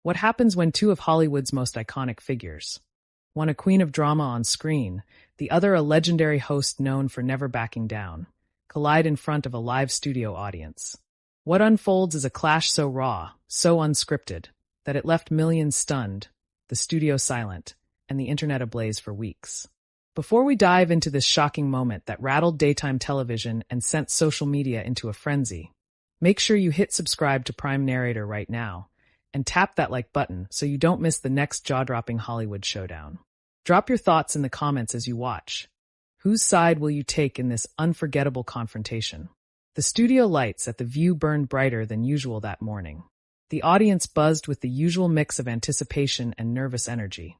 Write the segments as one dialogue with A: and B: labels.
A: What happens when two of Hollywood's most iconic figures, one a queen of drama on screen, the other a legendary host known for never backing down, collide in front of a live studio audience? What unfolds is a clash so raw, so unscripted, that it left millions stunned, the studio silent, and the internet ablaze for weeks. Before we dive into this shocking moment that rattled daytime television and sent social media into a frenzy, make sure you hit subscribe to Prime Narrator right now and tap that like button so you don't miss the next jaw-dropping Hollywood showdown. Drop your thoughts in the comments as you watch. Whose side will you take in this unforgettable confrontation? The studio lights at the View burned brighter than usual that morning. The audience buzzed with the usual mix of anticipation and nervous energy.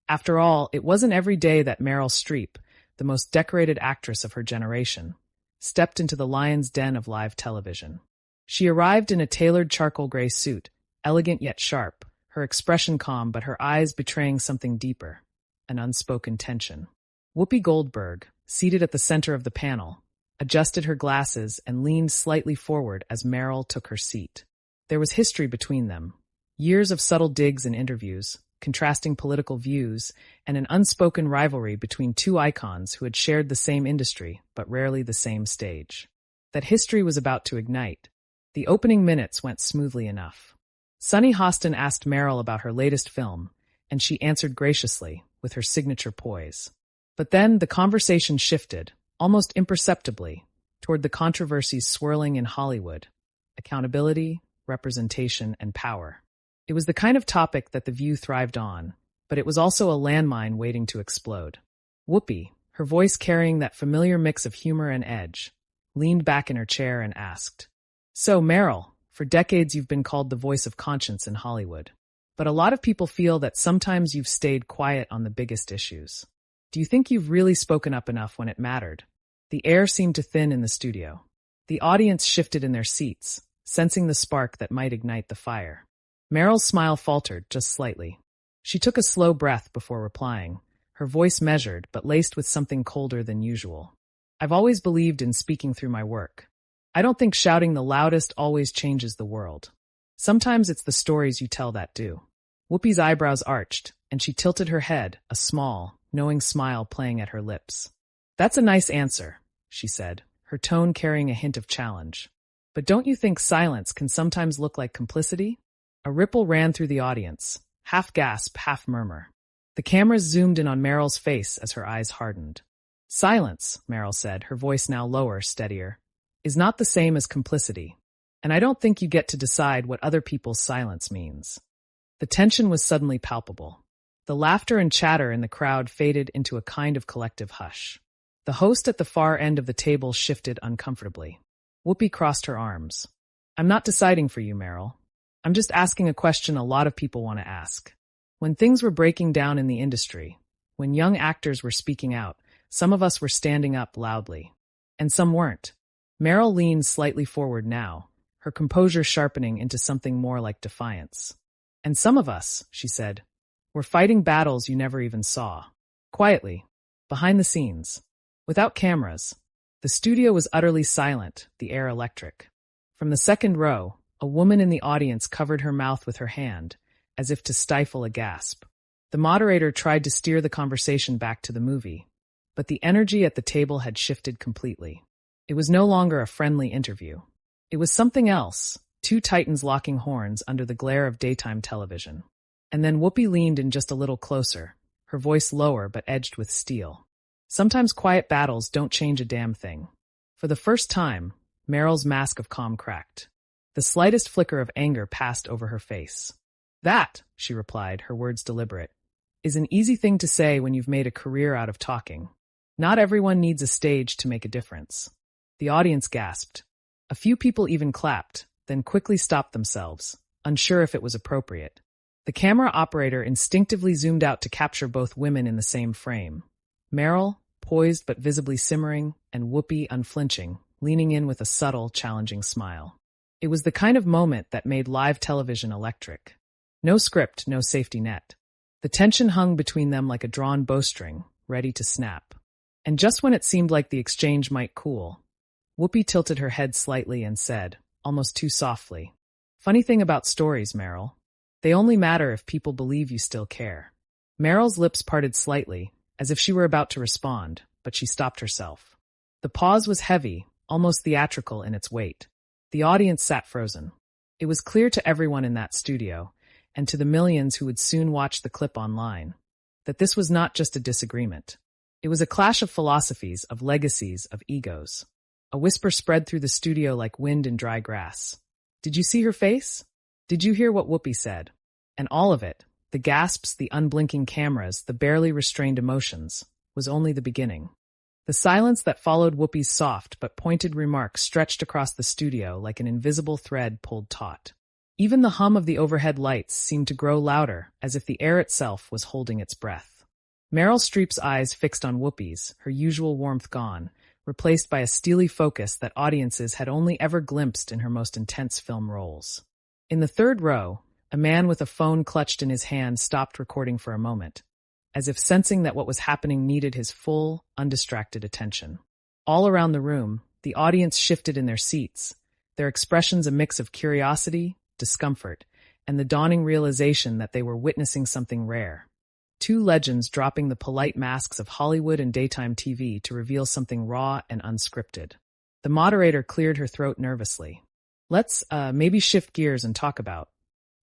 A: After all, it wasn't every day that Meryl Streep, the most decorated actress of her generation, stepped into the lion's den of live television. She arrived in a tailored charcoal gray suit, elegant yet sharp, her expression calm but her eyes betraying something deeper, an unspoken tension. Whoopi Goldberg, seated at the center of the panel, adjusted her glasses and leaned slightly forward as Meryl took her seat. There was history between them, years of subtle digs and interviews, contrasting political views, and an unspoken rivalry between two icons who had shared the same industry but rarely the same stage. That history was about to ignite. The opening minutes went smoothly enough. Sunny Hostin asked Meryl about her latest film, and she answered graciously, with her signature poise. But then the conversation shifted, almost imperceptibly, toward the controversies swirling in Hollywood: accountability, representation, and power. It was the kind of topic that The View thrived on, but it was also a landmine waiting to explode. Whoopi, her voice carrying that familiar mix of humor and edge, leaned back in her chair and asked, "So, Meryl, for decades you've been called the voice of conscience in Hollywood. But a lot of people feel that sometimes you've stayed quiet on the biggest issues. Do you think you've really spoken up enough when it mattered?" The air seemed to thin in the studio. The audience shifted in their seats, sensing the spark that might ignite the fire. Meryl's smile faltered just slightly. She took a slow breath before replying, her voice measured but laced with something colder than usual. "I've always believed in speaking through my work. I don't think shouting the loudest always changes the world. Sometimes it's the stories you tell that do." Whoopi's eyebrows arched, and she tilted her head, a small, knowing smile playing at her lips. "That's a nice answer," she said, her tone carrying a hint of challenge. "But don't you think silence can sometimes look like complicity?" A ripple ran through the audience, half gasp, half murmur. The cameras zoomed in on Meryl's face as her eyes hardened. "Silence," Meryl said, her voice now lower, steadier, "is not the same as complicity. And I don't think you get to decide what other people's silence means." The tension was suddenly palpable. The laughter and chatter in the crowd faded into a kind of collective hush. The host at the far end of the table shifted uncomfortably. Whoopi crossed her arms. "I'm not deciding for you, Meryl. I'm just asking a question a lot of people want to ask. When things were breaking down in the industry, when young actors were speaking out, some of us were standing up loudly. And some weren't." Meryl leaned slightly forward now, her composure sharpening into something more like defiance. "And some of us," she said, "were fighting battles you never even saw. Quietly, behind the scenes, without cameras." The studio was utterly silent, the air electric. From the second row, a woman in the audience covered her mouth with her hand, as if to stifle a gasp. The moderator tried to steer the conversation back to the movie, but the energy at the table had shifted completely. It was no longer a friendly interview. It was something else, two titans locking horns under the glare of daytime television. And then Whoopi leaned in just a little closer, her voice lower but edged with steel. "Sometimes quiet battles don't change a damn thing." For the first time, Meryl's mask of calm cracked. The slightest flicker of anger passed over her face. "That," she replied, her words deliberate, "is an easy thing to say when you've made a career out of talking. Not everyone needs a stage to make a difference." The audience gasped. A few people even clapped, then quickly stopped themselves, unsure if it was appropriate. The camera operator instinctively zoomed out to capture both women in the same frame. Meryl, poised but visibly simmering, and Whoopi unflinching, leaning in with a subtle, challenging smile. It was the kind of moment that made live television electric. No script, no safety net. The tension hung between them like a drawn bowstring, ready to snap. And just when it seemed like the exchange might cool, Whoopi tilted her head slightly and said, almost too softly, "Funny thing about stories, Meryl. They only matter if people believe you still care. Meryl's lips parted slightly, as if she were about to respond, but she stopped herself. The pause was heavy, almost theatrical in its weight. The audience sat frozen. It was clear to everyone in that studio, and to the millions who would soon watch the clip online, that this was not just a disagreement. It was a clash of philosophies, of legacies, of egos. A whisper spread through the studio like wind in dry grass. Did you see her face? Did you hear what Whoopi said? And all of it, the gasps, the unblinking cameras, the barely restrained emotions, was only the beginning. The silence that followed Whoopi's soft but pointed remark stretched across the studio like an invisible thread pulled taut. Even the hum of the overhead lights seemed to grow louder, as if the air itself was holding its breath. Meryl Streep's eyes fixed on Whoopi's, her usual warmth gone, replaced by a steely focus that audiences had only ever glimpsed in her most intense film roles. In the third row, a man with a phone clutched in his hand stopped recording for a moment, as if sensing that what was happening needed his full, undistracted attention. All around the room, the audience shifted in their seats, their expressions a mix of curiosity, discomfort, and the dawning realization that they were witnessing something rare. Two legends dropping the polite masks of Hollywood and daytime TV to reveal something raw and unscripted. The moderator cleared her throat nervously. Let's, maybe shift gears and talk about.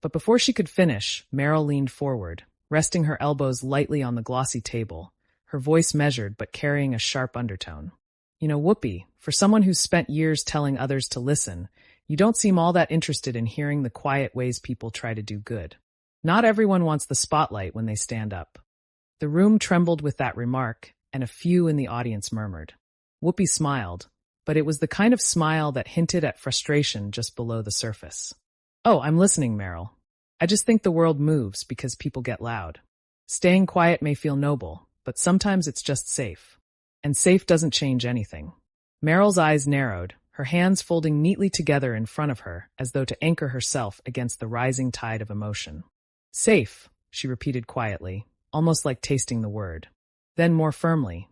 A: But before she could finish, Meryl leaned forward, resting her elbows lightly on the glossy table, her voice measured but carrying a sharp undertone. You know, Whoopi, for someone who's spent years telling others to listen, you don't seem all that interested in hearing the quiet ways people try to do good. Not everyone wants the spotlight when they stand up. The room trembled with that remark, and a few in the audience murmured. Whoopi smiled, but it was the kind of smile that hinted at frustration just below the surface. Oh, I'm listening, Meryl. I just think the world moves because people get loud. Staying quiet may feel noble, but sometimes it's just safe. And safe doesn't change anything. Meryl's eyes narrowed, her hands folding neatly together in front of her, as though to anchor herself against the rising tide of emotion. Safe, she repeated quietly, almost like tasting the word. Then more firmly,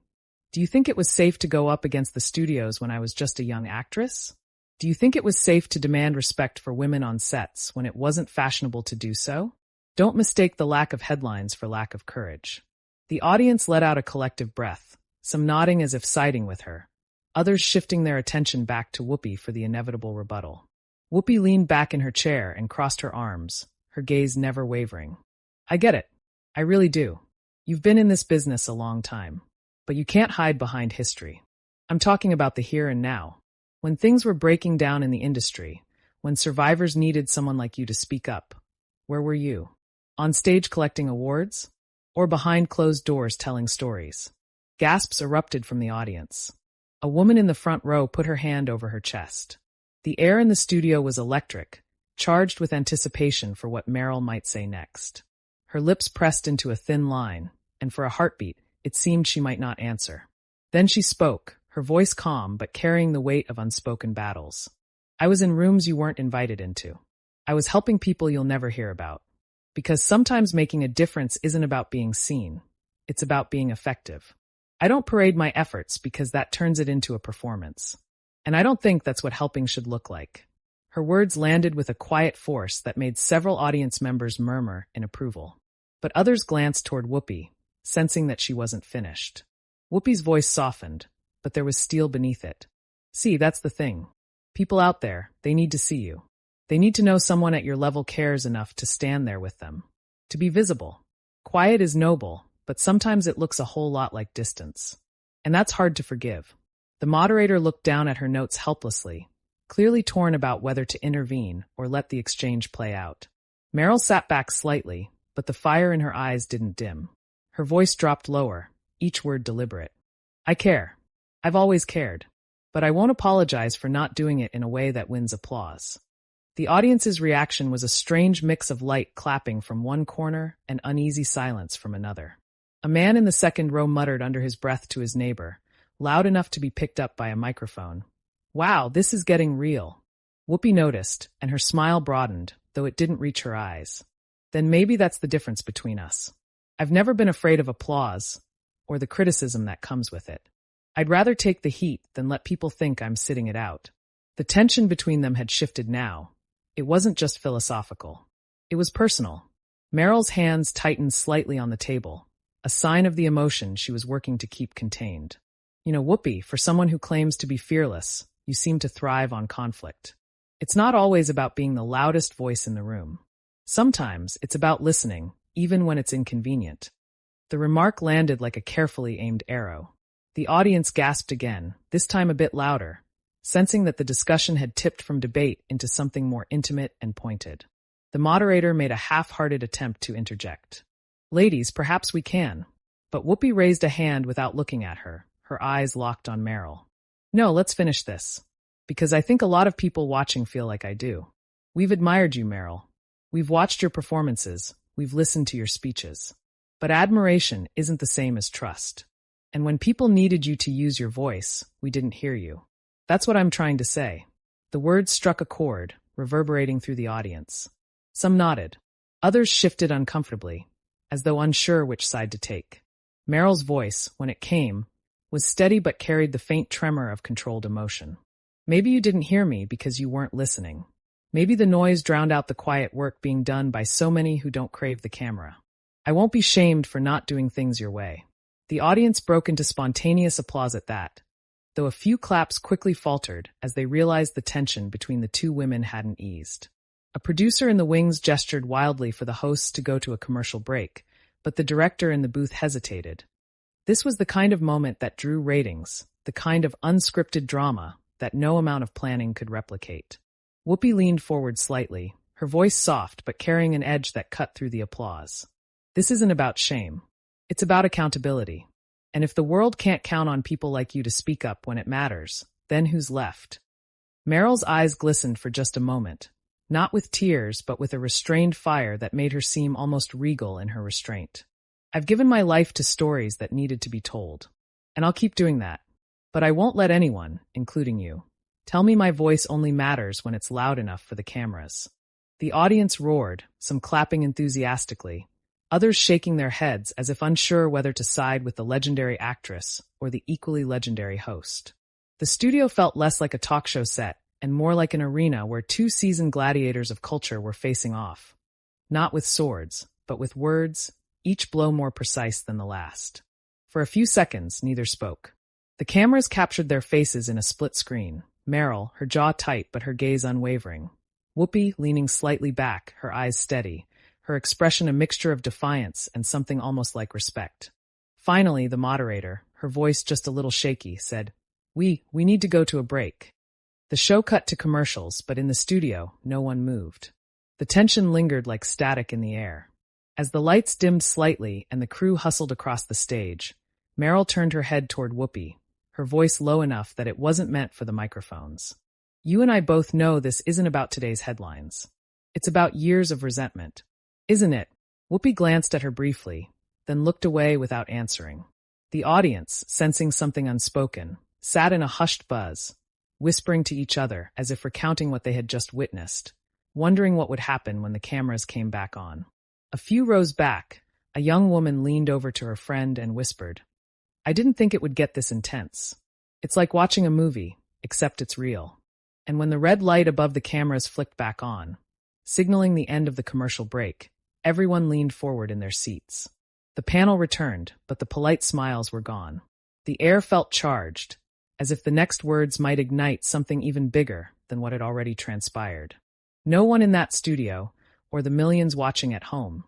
A: do you think it was safe to go up against the studios when I was just a young actress? Do you think it was safe to demand respect for women on sets when it wasn't fashionable to do so? Don't mistake the lack of headlines for lack of courage. The audience let out a collective breath, some nodding as if siding with her, others shifting their attention back to Whoopi for the inevitable rebuttal. Whoopi leaned back in her chair and crossed her arms, her gaze never wavering. I get it. I really do. You've been in this business a long time. But you can't hide behind history. I'm talking about the here and now. When things were breaking down in the industry, when survivors needed someone like you to speak up, where were you? On stage collecting awards? Or behind closed doors telling stories? Gasps erupted from the audience. A woman in the front row put her hand over her chest. The air in the studio was electric, charged with anticipation for what Meryl might say next. Her lips pressed into a thin line, and for a heartbeat, it seemed she might not answer. Then she spoke, her voice calm but carrying the weight of unspoken battles. I was in rooms you weren't invited into. I was helping people you'll never hear about. Because sometimes making a difference isn't about being seen. It's about being effective. I don't parade my efforts because that turns it into a performance. And I don't think that's what helping should look like. Her words landed with a quiet force that made several audience members murmur in approval. But others glanced toward Whoopi, sensing that she wasn't finished. Whoopi's voice softened, but there was steel beneath it. See, that's the thing. People out there, they need to see you. They need to know someone at your level cares enough to stand there with them. To be visible. Quiet is noble, but sometimes it looks a whole lot like distance. And that's hard to forgive. The moderator looked down at her notes helplessly, clearly torn about whether to intervene or let the exchange play out. Meryl sat back slightly, but the fire in her eyes didn't dim. Her voice dropped lower, each word deliberate. I care. I've always cared. But I won't apologize for not doing it in a way that wins applause. The audience's reaction was a strange mix of light clapping from one corner and uneasy silence from another. A man in the second row muttered under his breath to his neighbor, loud enough to be picked up by a microphone. Wow, this is getting real. Whoopi noticed, and her smile broadened, though it didn't reach her eyes. Then maybe that's the difference between us. I've never been afraid of applause, or the criticism that comes with it. I'd rather take the heat than let people think I'm sitting it out. The tension between them had shifted now. It wasn't just philosophical. It was personal. Meryl's hands tightened slightly on the table, a sign of the emotion she was working to keep contained. You know, Whoopi, for someone who claims to be fearless, you seem to thrive on conflict. It's not always about being the loudest voice in the room. Sometimes it's about listening, even when it's inconvenient. The remark landed like a carefully aimed arrow. The audience gasped again, this time a bit louder, sensing that the discussion had tipped from debate into something more intimate and pointed. The moderator made a half-hearted attempt to interject. Ladies, perhaps we can. But Whoopi raised a hand without looking at her, her eyes locked on Meryl. No, let's finish this. Because I think a lot of people watching feel like I do. We've admired you, Meryl. We've watched your performances, we've listened to your speeches. But admiration isn't the same as trust. And when people needed you to use your voice, we didn't hear you. That's what I'm trying to say. The words struck a chord, reverberating through the audience. Some nodded. Others shifted uncomfortably, as though unsure which side to take. Meryl's voice, when it came, was steady but carried the faint tremor of controlled emotion. Maybe you didn't hear me because you weren't listening. Maybe the noise drowned out the quiet work being done by so many who don't crave the camera. I won't be shamed for not doing things your way. The audience broke into spontaneous applause at that, though a few claps quickly faltered as they realized the tension between the two women hadn't eased. A producer in the wings gestured wildly for the hosts to go to a commercial break, but the director in the booth hesitated. This was the kind of moment that drew ratings, the kind of unscripted drama that no amount of planning could replicate. Whoopi leaned forward slightly, her voice soft but carrying an edge that cut through the applause. This isn't about shame. It's about accountability. And if the world can't count on people like you to speak up when it matters, then who's left? Meryl's eyes glistened for just a moment, not with tears but with a restrained fire that made her seem almost regal in her restraint. I've given my life to stories that needed to be told, and I'll keep doing that. But I won't let anyone, including you, tell me my voice only matters when it's loud enough for the cameras. The audience roared, some clapping enthusiastically, others shaking their heads as if unsure whether to side with the legendary actress or the equally legendary host. The studio felt less like a talk show set and more like an arena where two seasoned gladiators of culture were facing off. Not with swords, but with words, each blow more precise than the last. For a few seconds, neither spoke. The cameras captured their faces in a split screen, Meryl, her jaw tight but her gaze unwavering. Whoopi, leaning slightly back, her eyes steady, her expression a mixture of defiance and something almost like respect. Finally, the moderator, her voice just a little shaky, said, We need to go to a break." The show cut to commercials, but in the studio, no one moved. The tension lingered like static in the air. As the lights dimmed slightly and the crew hustled across the stage, Meryl turned her head toward Whoopi, her voice low enough that it wasn't meant for the microphones. "You and I both know this isn't about today's headlines. It's about years of resentment. Isn't it?" Whoopi glanced at her briefly, then looked away without answering. The audience, sensing something unspoken, sat in a hushed buzz, whispering to each other as if recounting what they had just witnessed, wondering what would happen when the cameras came back on. A few rows back, a young woman leaned over to her friend and whispered, "I didn't think it would get this intense. It's like watching a movie, except it's real." And when the red light above the cameras flicked back on, signaling the end of the commercial break, everyone leaned forward in their seats. The panel returned, but the polite smiles were gone. The air felt charged, as if the next words might ignite something even bigger than what had already transpired. No one in that studio, or the millions watching at home,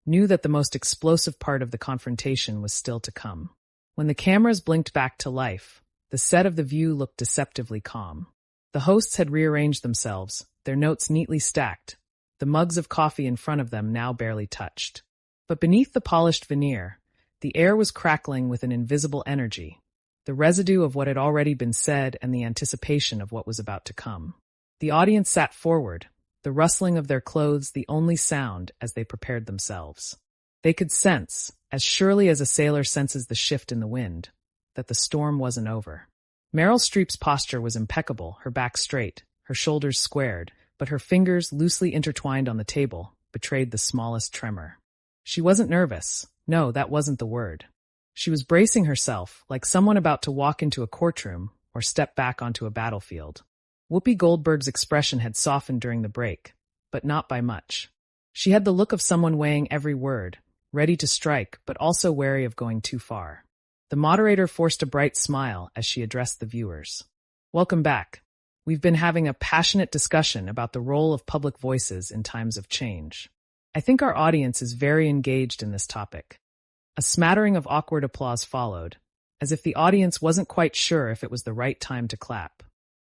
A: knew that the most explosive part of the confrontation was still to come. When the cameras blinked back to life, the set of The View looked deceptively calm. The hosts had rearranged themselves, their notes neatly stacked, the mugs of coffee in front of them now barely touched. But beneath the polished veneer, the air was crackling with an invisible energy, the residue of what had already been said and the anticipation of what was about to come. The audience sat forward, the rustling of their clothes the only sound as they prepared themselves. They could sense, as surely as a sailor senses the shift in the wind, that the storm wasn't over. Meryl Streep's posture was impeccable, her back straight, her shoulders squared, but her fingers, loosely intertwined on the table, betrayed the smallest tremor. She wasn't nervous. No, that wasn't the word. She was bracing herself, like someone about to walk into a courtroom or step back onto a battlefield. Whoopi Goldberg's expression had softened during the break, but not by much. She had the look of someone weighing every word, ready to strike, but also wary of going too far. The moderator forced a bright smile as she addressed the viewers. Welcome back. We've been having a passionate discussion about the role of public voices in times of change. I think our audience is very engaged in this topic. A smattering of awkward applause followed, as if the audience wasn't quite sure if it was the right time to clap.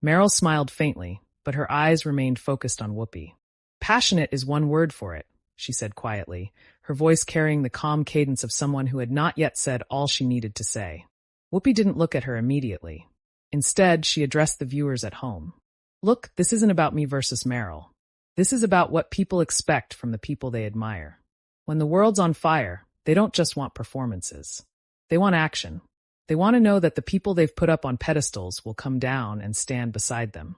A: Meryl smiled faintly, but her eyes remained focused on Whoopi. Passionate is one word for it, she said quietly, her voice carrying the calm cadence of someone who had not yet said all she needed to say. Whoopi didn't look at her immediately. Instead, she addressed the viewers at home. Look, this isn't about me versus Meryl. This is about what people expect from the people they admire. When the world's on fire, they don't just want performances. They want action. They want to know that the people they've put up on pedestals will come down and stand beside them.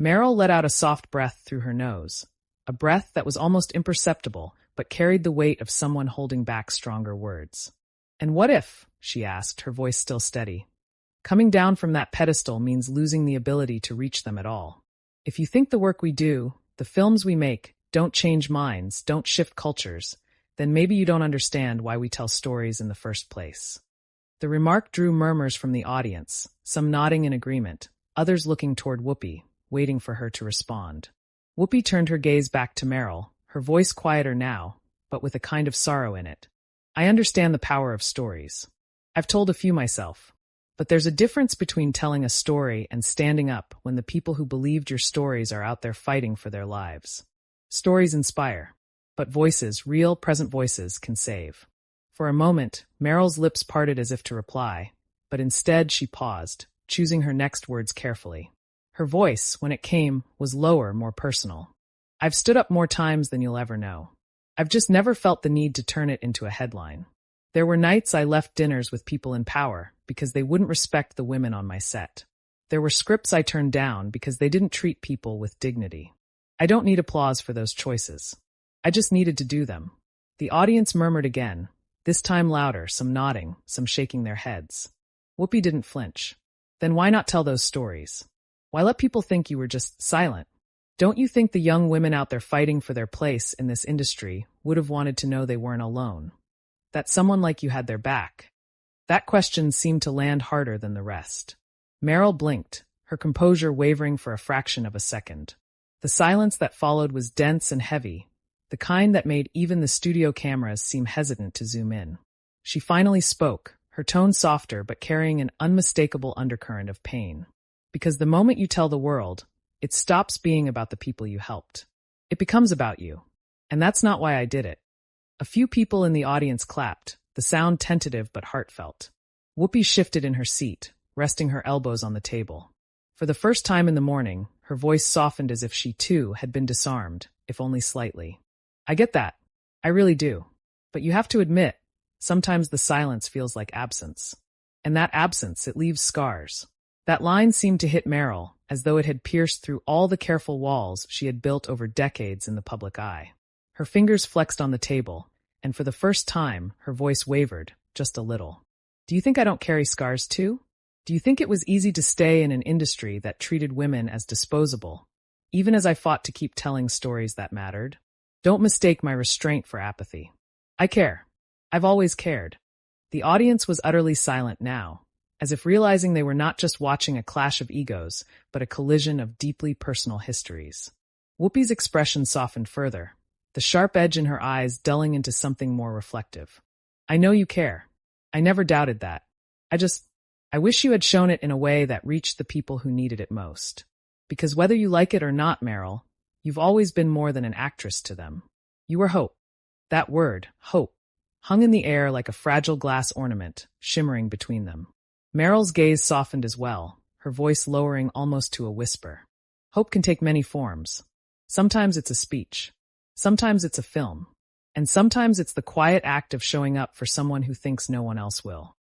A: Meryl let out a soft breath through her nose, a breath that was almost imperceptible but carried the weight of someone holding back stronger words. And what if, she asked, her voice still steady, coming down from that pedestal means losing the ability to reach them at all? If you think the work we do, the films we make, don't change minds, don't shift cultures, then maybe you don't understand why we tell stories in the first place. The remark drew murmurs from the audience, some nodding in agreement, others looking toward Whoopi, waiting for her to respond. Whoopi turned her gaze back to Meryl, her voice quieter now, but with a kind of sorrow in it. I understand the power of stories. I've told a few myself. But there's a difference between telling a story and standing up when the people who believed your stories are out there fighting for their lives. Stories inspire, but voices, real, present voices, can save. For a moment, Meryl's lips parted as if to reply, but instead she paused, choosing her next words carefully. Her voice, when it came, was lower, more personal. I've stood up more times than you'll ever know. I've just never felt the need to turn it into a headline. There were nights I left dinners with people in power because they wouldn't respect the women on my set. There were scripts I turned down because they didn't treat people with dignity. I don't need applause for those choices. I just needed to do them. The audience murmured again, this time louder, some nodding, some shaking their heads. Whoopi didn't flinch. Then why not tell those stories? Why let people think you were just silent? Don't you think the young women out there fighting for their place in this industry would have wanted to know they weren't alone? That someone like you had their back? That question seemed to land harder than the rest. Meryl blinked, her composure wavering for a fraction of a second. The silence that followed was dense and heavy, the kind that made even the studio cameras seem hesitant to zoom in. She finally spoke, her tone softer but carrying an unmistakable undercurrent of pain. Because the moment you tell the world, it stops being about the people you helped. It becomes about you. And that's not why I did it. A few people in the audience clapped, the sound tentative but heartfelt. Whoopi shifted in her seat, resting her elbows on the table. For the first time in the morning, her voice softened as if she too had been disarmed, if only slightly. I get that. I really do. But you have to admit, sometimes the silence feels like absence. And that absence, it leaves scars. That line seemed to hit Meryl, as though it had pierced through all the careful walls she had built over decades in the public eye. Her fingers flexed on the table, and for the first time, her voice wavered, just a little. Do you think I don't carry scars too? Do you think it was easy to stay in an industry that treated women as disposable, even as I fought to keep telling stories that mattered? Don't mistake my restraint for apathy. I care. I've always cared. The audience was utterly silent now, as if realizing they were not just watching a clash of egos, but a collision of deeply personal histories. Whoopi's expression softened further, the sharp edge in her eyes dulling into something more reflective. I know you care. I never doubted that. I wish you had shown it in a way that reached the people who needed it most. Because whether you like it or not, Meryl, you've always been more than an actress to them. You were hope. That word, hope, hung in the air like a fragile glass ornament, shimmering between them. Meryl's gaze softened as well, her voice lowering almost to a whisper. Hope can take many forms. Sometimes it's a speech. Sometimes it's a film. And sometimes it's the quiet act of showing up for someone who thinks no one else will.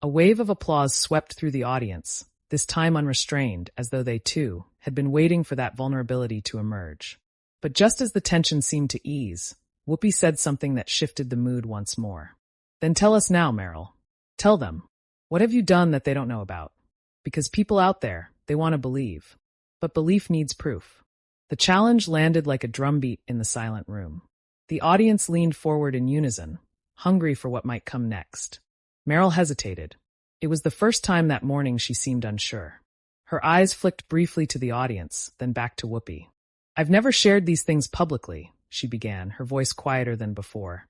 A: A wave of applause swept through the audience, this time unrestrained, as though they, too, had been waiting for that vulnerability to emerge. But just as the tension seemed to ease, Whoopi said something that shifted the mood once more. Then tell us now, Meryl. Tell them. What have you done that they don't know about? Because people out there, they want to believe. But belief needs proof. The challenge landed like a drumbeat in the silent room. The audience leaned forward in unison, hungry for what might come next. Meryl hesitated. It was the first time that morning she seemed unsure. Her eyes flicked briefly to the audience, then back to Whoopi. "I've never shared these things publicly," she began, her voice quieter than before,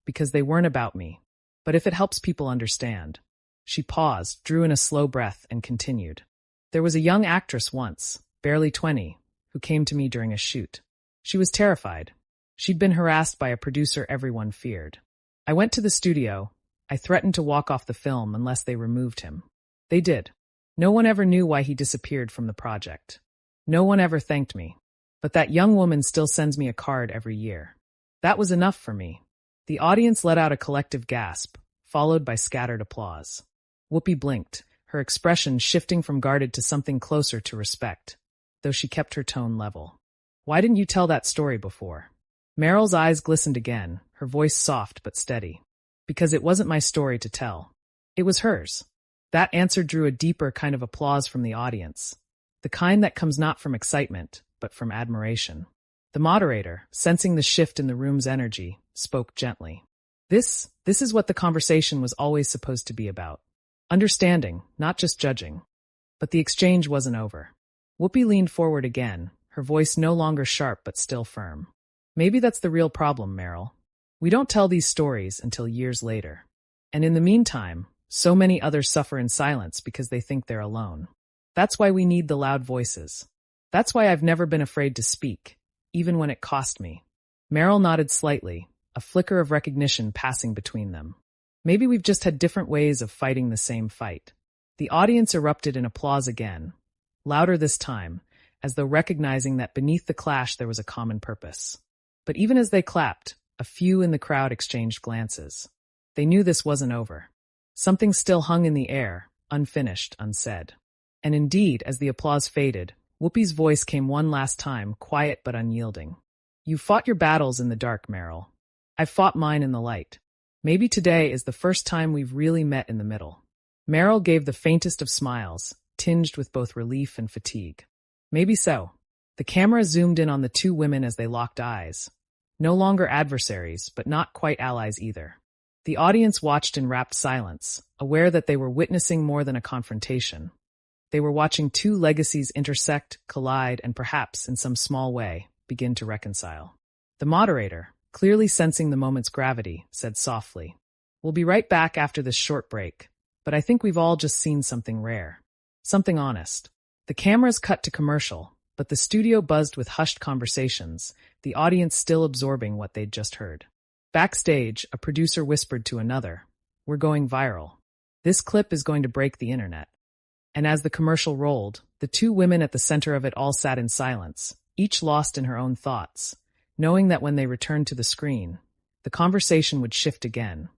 A: "because they weren't about me. But if it helps people understand." She paused, drew in a slow breath, and continued. "There was a young actress once, barely 20, who came to me during a shoot. She was terrified. She'd been harassed by a producer everyone feared. I went to the studio. I threatened to walk off the film unless they removed him. They did. No one ever knew why he disappeared from the project. No one ever thanked me. But that young woman still sends me a card every year. That was enough for me." The audience let out a collective gasp, followed by scattered applause. Whoopi blinked, her expression shifting from guarded to something closer to respect, though she kept her tone level. "Why didn't you tell that story before?" Meryl's eyes glistened again, her voice soft but steady. "Because it wasn't my story to tell. It was hers." That answer drew a deeper kind of applause from the audience, the kind that comes not from excitement, but from admiration. The moderator, sensing the shift in the room's energy, spoke gently. This is what the conversation was always supposed to be about. Understanding, not just judging." But the exchange wasn't over. Whoopi leaned forward again, her voice no longer sharp but still firm. "Maybe that's the real problem, Meryl. We don't tell these stories until years later. And in the meantime, so many others suffer in silence because they think they're alone. That's why we need the loud voices. That's why I've never been afraid to speak, even when it cost me." Meryl nodded slightly, a flicker of recognition passing between them. "Maybe we've just had different ways of fighting the same fight." The audience erupted in applause again, louder this time, as though recognizing that beneath the clash there was a common purpose. But even as they clapped, a few in the crowd exchanged glances. They knew this wasn't over. Something still hung in the air, unfinished, unsaid. And indeed, as the applause faded, Whoopi's voice came one last time, quiet but unyielding. "You've fought your battles in the dark, Meryl. I've fought mine in the light. Maybe today is the first time we've really met in the middle." Meryl gave the faintest of smiles, tinged with both relief and fatigue. "Maybe so." The camera zoomed in on the two women as they locked eyes. No longer adversaries, but not quite allies either. The audience watched in rapt silence, aware that they were witnessing more than a confrontation. They were watching two legacies intersect, collide, and perhaps, in some small way, begin to reconcile. The moderator, clearly sensing the moment's gravity, said softly, "We'll be right back after this short break, but I think we've all just seen something rare. Something honest." The cameras cut to commercial, but the studio buzzed with hushed conversations, the audience still absorbing what they'd just heard. Backstage, a producer whispered to another, "We're going viral. This clip is going to break the internet." And as the commercial rolled, the two women at the center of it all sat in silence, each lost in her own thoughts, knowing that when they returned to the screen, the conversation would shift again.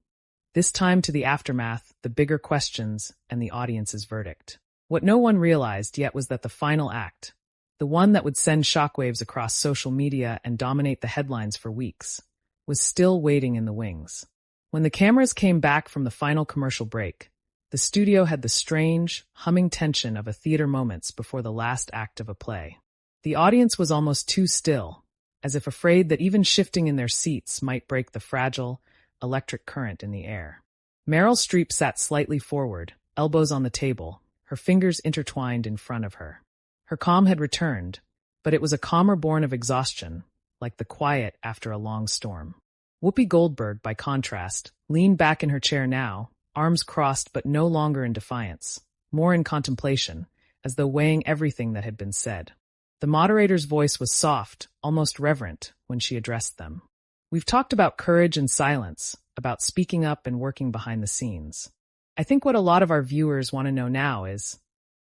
A: This time to the aftermath, the bigger questions, and the audience's verdict. What no one realized yet was that the final act, the one that would send shockwaves across social media and dominate the headlines for weeks, was still waiting in the wings. When the cameras came back from the final commercial break, the studio had the strange, humming tension of a theater moments before the last act of a play. The audience was almost too still, as if afraid that even shifting in their seats might break the fragile, electric current in the air. Meryl Streep sat slightly forward, elbows on the table, her fingers intertwined in front of her. Her calm had returned, but it was a calmer born of exhaustion, like the quiet after a long storm. Whoopi Goldberg, by contrast, leaned back in her chair now, arms crossed but no longer in defiance, more in contemplation, as though weighing everything that had been said. The moderator's voice was soft, almost reverent, when she addressed them. "We've talked about courage and silence, about speaking up and working behind the scenes. I think what a lot of our viewers want to know now is,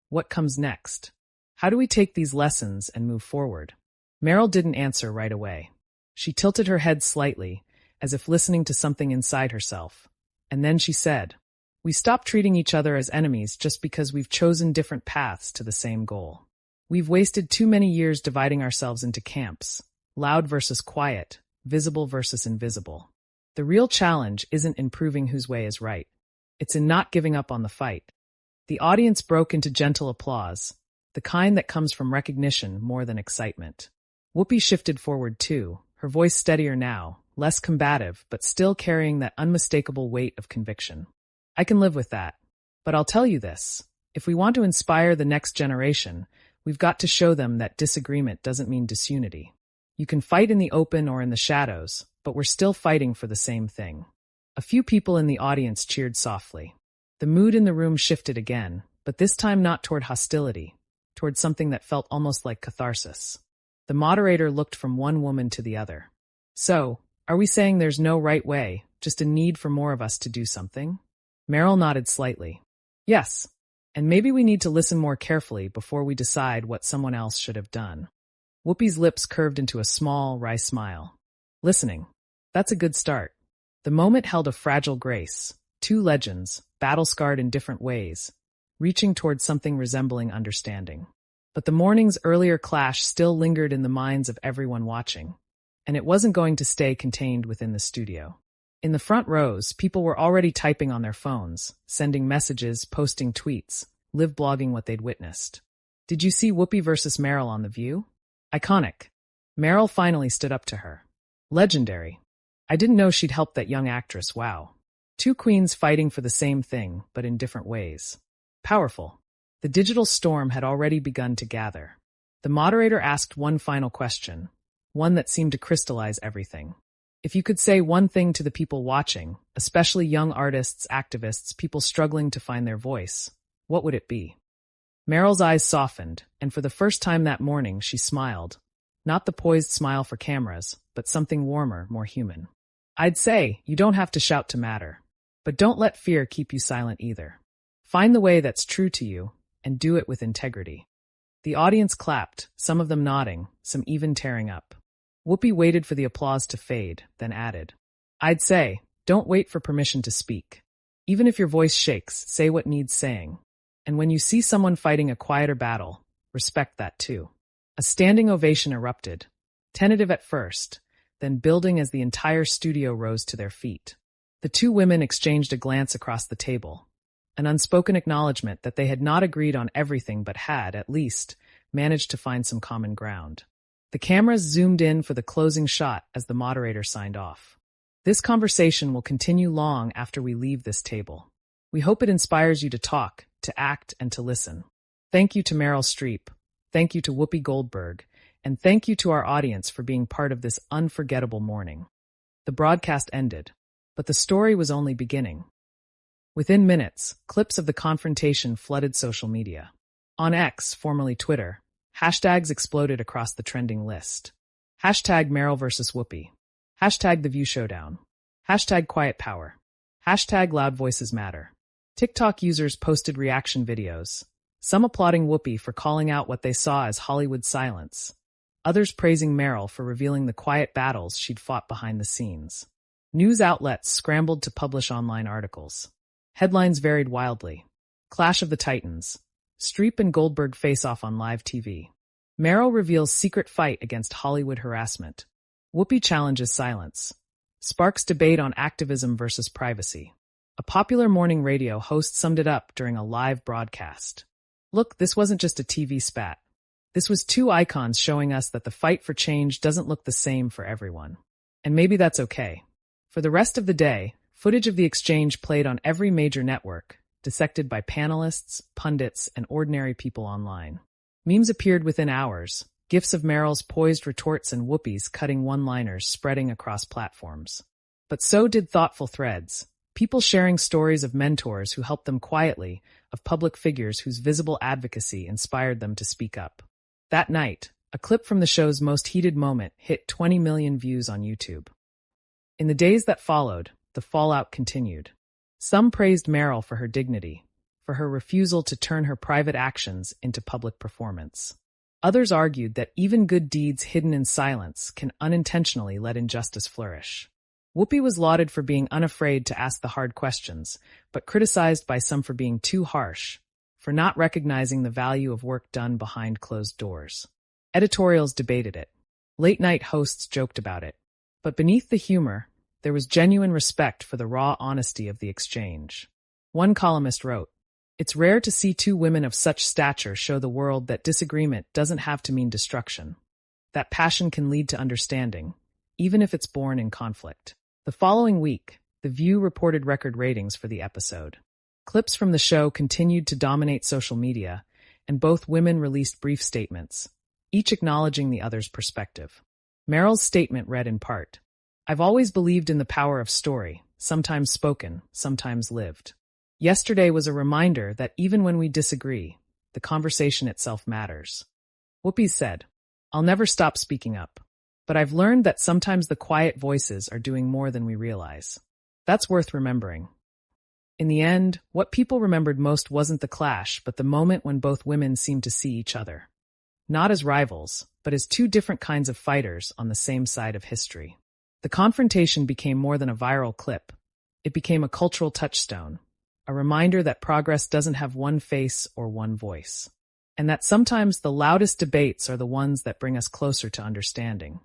A: what comes next? How do we take these lessons and move forward?" Meryl didn't answer right away. She tilted her head slightly, as if listening to something inside herself. And then she said, "We stopped treating each other as enemies just because we've chosen different paths to the same goal. We've wasted too many years dividing ourselves into camps, loud versus quiet, visible versus invisible. The real challenge isn't in proving whose way is right. It's in not giving up on the fight." The audience broke into gentle applause, the kind that comes from recognition more than excitement. Whoopi shifted forward too, her voice steadier now, less combative, but still carrying that unmistakable weight of conviction. I can live with that. But I'll tell you this. If we want to inspire the next generation, we've got to show them that disagreement doesn't mean disunity. You can fight in the open or in the shadows, but we're still fighting for the same thing. A few people in the audience cheered softly. The mood in the room shifted again, but this time not toward hostility, toward something that felt almost like catharsis. The moderator looked from one woman to the other. So, are we saying there's no right way, just a need for more of us to do something? Meryl nodded slightly. Yes, and maybe we need to listen more carefully before we decide what someone else should have done. Whoopi's lips curved into a small, wry smile. Listening. That's a good start. The moment held a fragile grace, two legends, battle-scarred in different ways, reaching toward something resembling understanding. But the morning's earlier clash still lingered in the minds of everyone watching, and it wasn't going to stay contained within the studio. In the front rows, people were already typing on their phones, sending messages, posting tweets, live blogging what they'd witnessed. Did you see Whoopi versus Meryl on The View? Iconic. Meryl finally stood up to her. Legendary. I didn't know she'd helped that young actress, wow. Two queens fighting for the same thing, but in different ways. Powerful. The digital storm had already begun to gather. The moderator asked one final question, one that seemed to crystallize everything. If you could say one thing to the people watching, especially young artists, activists, people struggling to find their voice, what would it be? Meryl's eyes softened, and for the first time that morning she smiled. Not the poised smile for cameras, but something warmer, more human. I'd say, you don't have to shout to matter. But don't let fear keep you silent either. Find the way that's true to you, and do it with integrity. The audience clapped, some of them nodding, some even tearing up. Whoopi waited for the applause to fade, then added, I'd say, don't wait for permission to speak. Even if your voice shakes, say what needs saying. And when you see someone fighting a quieter battle, respect that too. A standing ovation erupted, tentative at first, then building as the entire studio rose to their feet. The two women exchanged a glance across the table, an unspoken acknowledgement that they had not agreed on everything but had, at least, managed to find some common ground. The cameras zoomed in for the closing shot as the moderator signed off. This conversation will continue long after we leave this table. We hope it inspires you to talk, to act, and to listen. Thank you to Meryl Streep. Thank you to Whoopi Goldberg. And thank you to our audience for being part of this unforgettable morning. The broadcast ended, but the story was only beginning. Within minutes, clips of the confrontation flooded social media. On X, formerly Twitter, hashtags exploded across the trending list. Hashtag Meryl versus Whoopi. Hashtag The View Showdown. Hashtag Quiet Power. Hashtag Loud Voices Matter. TikTok users posted reaction videos, some applauding Whoopi for calling out what they saw as Hollywood silence, others praising Meryl for revealing the quiet battles she'd fought behind the scenes. News outlets scrambled to publish online articles. Headlines varied wildly. Clash of the Titans. Streep and Goldberg face off on live TV. Meryl reveals secret fight against Hollywood harassment. Whoopi challenges silence. Sparks debate on activism versus privacy. A popular morning radio host summed it up during a live broadcast. Look, this wasn't just a TV spat. This was two icons showing us that the fight for change doesn't look the same for everyone. And maybe that's okay. For the rest of the day, footage of the exchange played on every major network, dissected by panelists, pundits, and ordinary people online. Memes appeared within hours, gifs of Meryl's poised retorts and Whoopi's cutting one-liners spreading across platforms. But so did thoughtful threads, people sharing stories of mentors who helped them quietly, of public figures whose visible advocacy inspired them to speak up. That night, a clip from the show's most heated moment hit 20 million views on YouTube. In the days that followed, the fallout continued. Some praised Meryl for her dignity, for her refusal to turn her private actions into public performance. Others argued that even good deeds hidden in silence can unintentionally let injustice flourish. Whoopi was lauded for being unafraid to ask the hard questions, but criticized by some for being too harsh, for not recognizing the value of work done behind closed doors. Editorials debated it. Late-night hosts joked about it. But beneath the humor, there was genuine respect for the raw honesty of the exchange. One columnist wrote, "It's rare to see two women of such stature show the world that disagreement doesn't have to mean destruction, that passion can lead to understanding, even if it's born in conflict. The following week, The View reported record ratings for the episode. Clips from the show continued to dominate social media, and both women released brief statements, each acknowledging the other's perspective. Meryl's statement read in part, "I've always believed in the power of story, sometimes spoken, sometimes lived. Yesterday was a reminder that even when we disagree, the conversation itself matters." Whoopi said, "I'll never stop speaking up, but I've learned that sometimes the quiet voices are doing more than we realize. That's worth remembering." In the end, what people remembered most wasn't the clash, but the moment when both women seemed to see each other. Not as rivals, but as two different kinds of fighters on the same side of history. The confrontation became more than a viral clip. It became a cultural touchstone, a reminder that progress doesn't have one face or one voice, and that sometimes the loudest debates are the ones that bring us closer to understanding.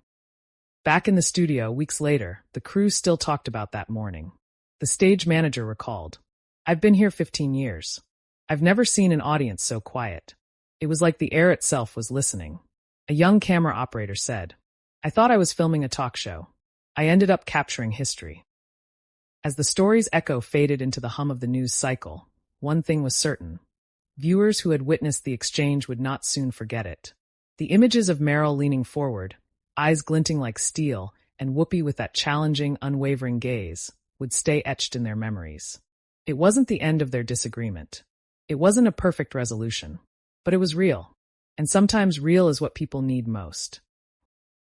A: Back in the studio, weeks later, the crew still talked about that morning. The stage manager recalled, "I've been here 15 years. I've never seen an audience so quiet. It was like the air itself was listening." A young camera operator said, "I thought I was filming a talk show. I ended up capturing history." As the story's echo faded into the hum of the news cycle, one thing was certain. Viewers who had witnessed the exchange would not soon forget it. The images of Meryl leaning forward, eyes glinting like steel, and Whoopi with that challenging, unwavering gaze, would stay etched in their memories. It wasn't the end of their disagreement. It wasn't a perfect resolution, but it was real. And sometimes real is what people need most.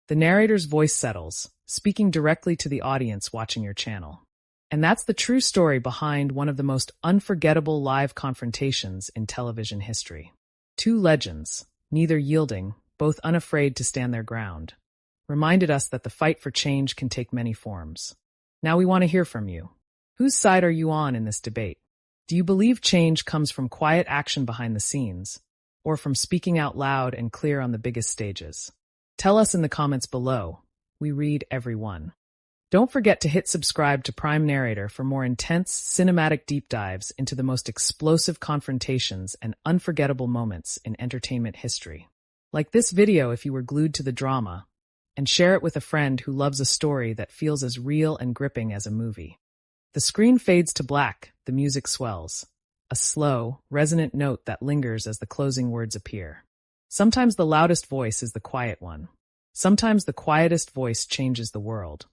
A: The narrator's voice settles, speaking directly to the audience watching your channel. And that's the true story behind one of the most unforgettable live confrontations in television history. Two legends, neither yielding, both unafraid to stand their ground, reminded us that the fight for change can take many forms. Now we want to hear from you. Whose side are you on in this debate? Do you believe change comes from quiet action behind the scenes, or from speaking out loud and clear on the biggest stages? Tell us in the comments below. We read every one. Don't forget to hit subscribe to Prime Narrator for more intense, cinematic deep dives into the most explosive confrontations and unforgettable moments in entertainment history. Like this video if you were glued to the drama, and share it with a friend who loves a story that feels as real and gripping as a movie. The screen fades to black, the music swells, a slow, resonant note that lingers as the closing words appear. Sometimes the loudest voice is the quiet one. Sometimes the quietest voice changes the world.